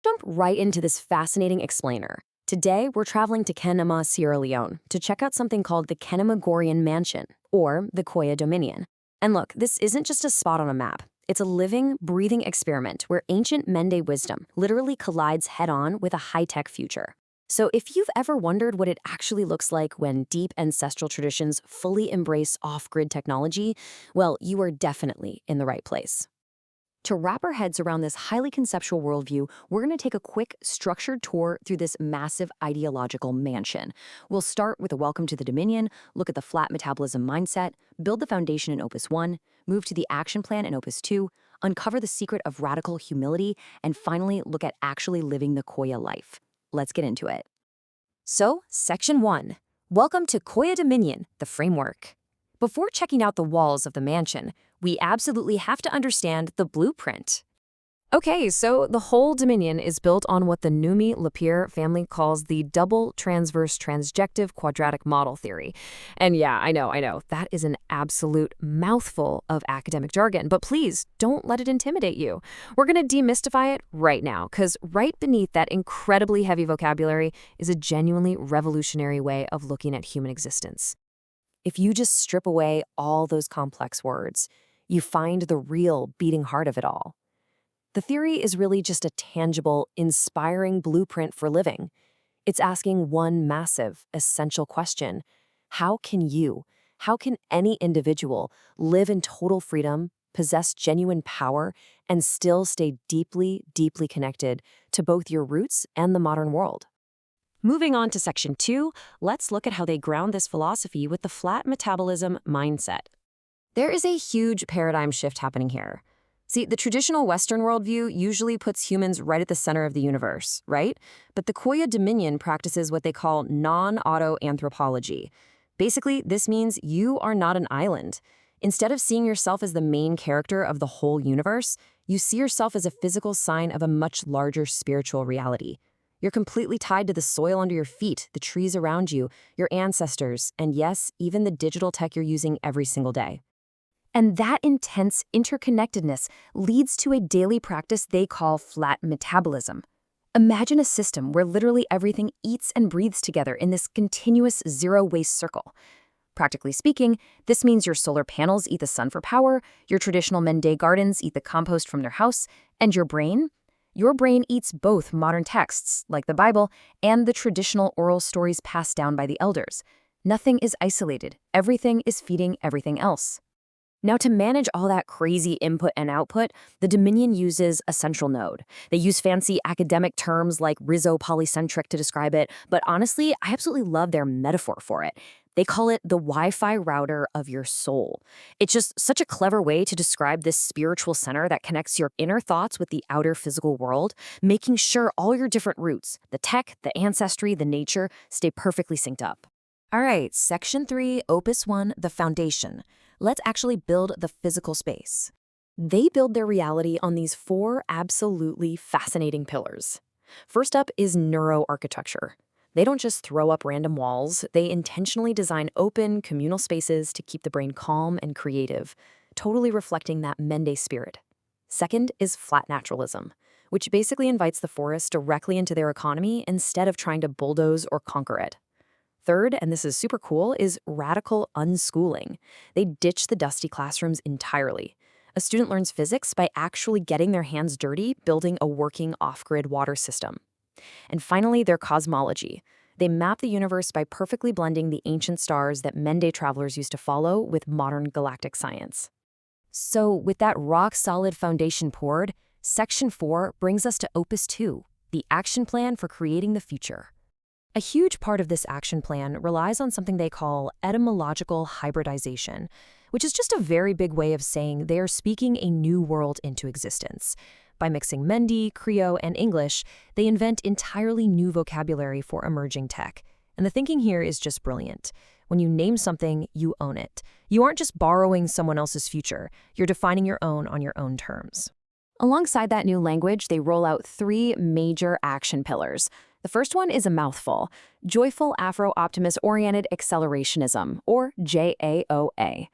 jump right into this fascinating explainer. Today, we're traveling to Kenema, Sierra Leone, to check out something called the Kenemagorian Mansion, or the Koya Dominion. And look, this isn't just a spot on a map. It's a living, breathing experiment where ancient Mende wisdom literally collides head-on with a high-tech future. So if you've ever wondered what it actually looks like when deep ancestral traditions fully embrace off-grid technology, well, you are definitely in the right place. To wrap our heads around this highly conceptual worldview, we're going to take a quick, structured tour through this massive ideological mansion. We'll start with a welcome to the Dominion, look at the flat metabolism mindset, build the foundation in Opus 1, move to the action plan in Opus 2, uncover the secret of radical humility, and finally look at actually living the Koya life. Let's get into it. So, Section 1. Welcome to Koya Dominion, the framework. Before checking out the walls of the mansion, we absolutely have to understand the blueprint. Okay, so the whole Dominion is built on what the Nunie lapierre family calls the double transverse transjective quadratic model theory. And yeah, I know, that is an absolute mouthful of academic jargon, but please don't let it intimidate you. We're going to demystify it right now, because right beneath that incredibly heavy vocabulary is a genuinely revolutionary way of looking at human existence. If you just strip away all those complex words, you find the real beating heart of it all. The theory is really just a tangible, inspiring blueprint for living. It's asking one massive, essential question. How can any individual live in total freedom, possess genuine power, and still stay deeply, deeply connected to both your roots and the modern world? Moving on to Section 2, let's look at how they ground this philosophy with the flat metabolism mindset. There is a huge paradigm shift happening here. See, the traditional Western worldview usually puts humans right at the center of the universe, right? But the Koya Dominion practices what they call non-auto-anthropology. Basically, this means you are not an island. Instead of seeing yourself as the main character of the whole universe, you see yourself as a physical sign of a much larger spiritual reality. You're completely tied to the soil under your feet, the trees around you, your ancestors, and yes, even the digital tech you're using every single day. And that intense interconnectedness leads to a daily practice they call flat metabolism. Imagine a system where literally everything eats and breathes together in this continuous zero-waste circle. Practically speaking, this means your solar panels eat the sun for power, your traditional Mende gardens eat the compost from their house, and your brain eats both modern texts, like the Bible, and the traditional oral stories passed down by the elders. Nothing is isolated. Everything is feeding everything else. Now, to manage all that crazy input and output, the Dominion uses a central node. They use fancy academic terms like Rizzo-polycentric to describe it, but honestly, I absolutely love their metaphor for it. They call it the Wi-Fi router of your soul. It's just such a clever way to describe this spiritual center that connects your inner thoughts with the outer physical world, making sure all your different roots, the tech, the ancestry, the nature, stay perfectly synced up. All right, Section 3, Opus 1, the foundation. Let's actually build the physical space. They build their reality on these 4 absolutely fascinating pillars. First up is neuroarchitecture. They don't just throw up random walls, they intentionally design open, communal spaces to keep the brain calm and creative, totally reflecting that Mende spirit. Second is flat naturalism, which basically invites the forest directly into their economy instead of trying to bulldoze or conquer it. Third, and this is super cool, is radical unschooling. They ditch the dusty classrooms entirely. A student learns physics by actually getting their hands dirty, building a working off-grid water system. And finally, their cosmology. They map the universe by perfectly blending the ancient stars that Mende travelers used to follow with modern galactic science. So, with that rock-solid foundation poured, Section 4 brings us to Opus 2, the action plan for creating the future. A huge part of this action plan relies on something they call etymological hybridization, which is just a very big way of saying they are speaking a new world into existence. By mixing Mende, Creole, and English, they invent entirely new vocabulary for emerging tech. And the thinking here is just brilliant. When you name something, you own it. You aren't just borrowing someone else's future, you're defining your own on your own terms. Alongside that new language, they roll out 3 major action pillars. The first one is a mouthful: Joyful Afro-Optimist-Oriented Accelerationism, or JAOA.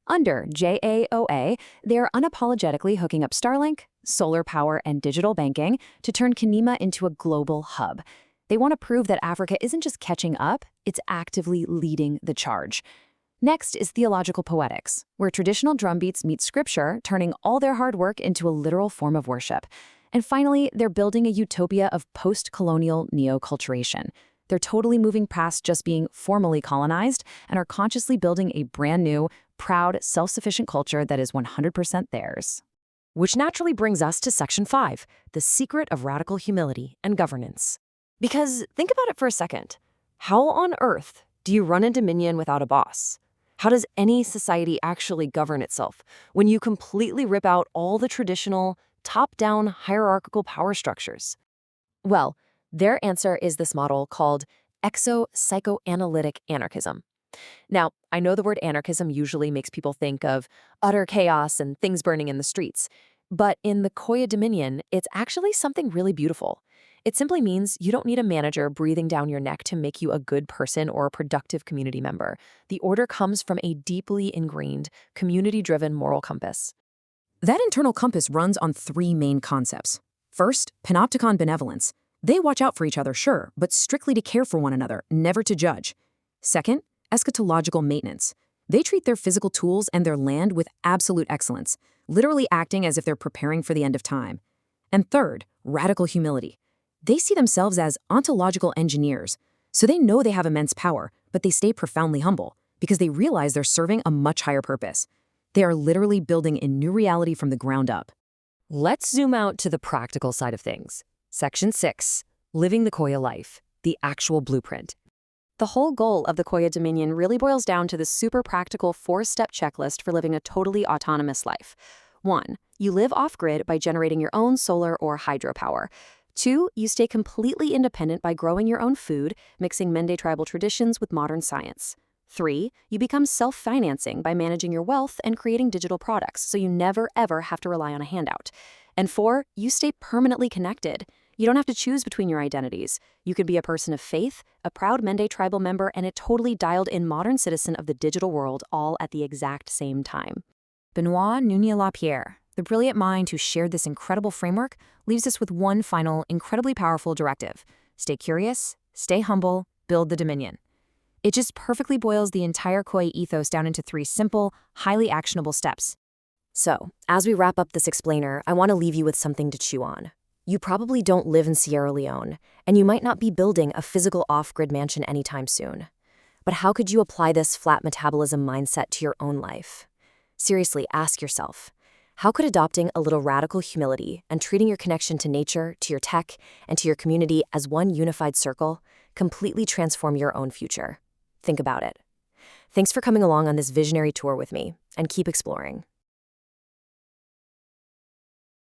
Under JAOA, they are unapologetically hooking up Starlink, solar power, and digital banking to turn Kenema into a global hub. They want to prove that Africa isn't just catching up, it's actively leading the charge. Next is theological poetics, where traditional drumbeats meet scripture, turning all their hard work into a literal form of worship. And finally, they're building a utopia of post-colonial neoculturation. They're totally moving past just being formally colonized and are consciously building a brand new, proud, self-sufficient culture that is 100% theirs. Which naturally brings us to Section 5, the secret of radical humility and governance. Because think about it for a second. How on earth do you run a dominion without a boss? How does any society actually govern itself when you completely rip out all the traditional, top-down hierarchical power structures? Well, their answer is this model called exo-psychoanalytic anarchism. Now, I know the word anarchism usually makes people think of utter chaos and things burning in the streets, but in the Koya Dominion, it's actually something really beautiful. It simply means you don't need a manager breathing down your neck to make you a good person or a productive community member. The order comes from a deeply ingrained, community-driven moral compass. That internal compass runs on three main concepts. First, panopticon benevolence. They watch out for each other, sure, but strictly to care for one another, never to judge. Second, eschatological maintenance. They treat their physical tools and their land with absolute excellence, literally acting as if they're preparing for the end of time. And third, radical humility. They see themselves as ontological engineers, so they know they have immense power, but they stay profoundly humble because they realize they're serving a much higher purpose. They are literally building a new reality from the ground up. Let's zoom out to the practical side of things. Section 6, Living the Koya Life, the actual blueprint. The whole goal of the Koya Dominion really boils down to this super practical 4-step checklist for living a totally autonomous life. 1. You live off-grid by generating your own solar or hydropower. 2. You stay completely independent by growing your own food, mixing Mende tribal traditions with modern science. 3. You become self-financing by managing your wealth and creating digital products so you never ever have to rely on a handout. And 4. You stay permanently connected. You don't have to choose between your identities. You could be a person of faith, a proud Mende tribal member, and a totally dialed-in modern citizen of the digital world all at the exact same time. Benoit Nunie Lapierre, the brilliant mind who shared this incredible framework, leaves us with one final, incredibly powerful directive. Stay curious, stay humble, build the dominion. It just perfectly boils the entire Koya ethos down into 3 simple, highly actionable steps. So, as we wrap up this explainer, I want to leave you with something to chew on. You probably don't live in Sierra Leone, and you might not be building a physical off-grid mansion anytime soon. But how could you apply this flat metabolism mindset to your own life? Seriously, ask yourself, how could adopting a little radical humility and treating your connection to nature, to your tech, and to your community as one unified circle completely transform your own future? Think about it. Thanks for coming along on this visionary tour with me, and keep exploring.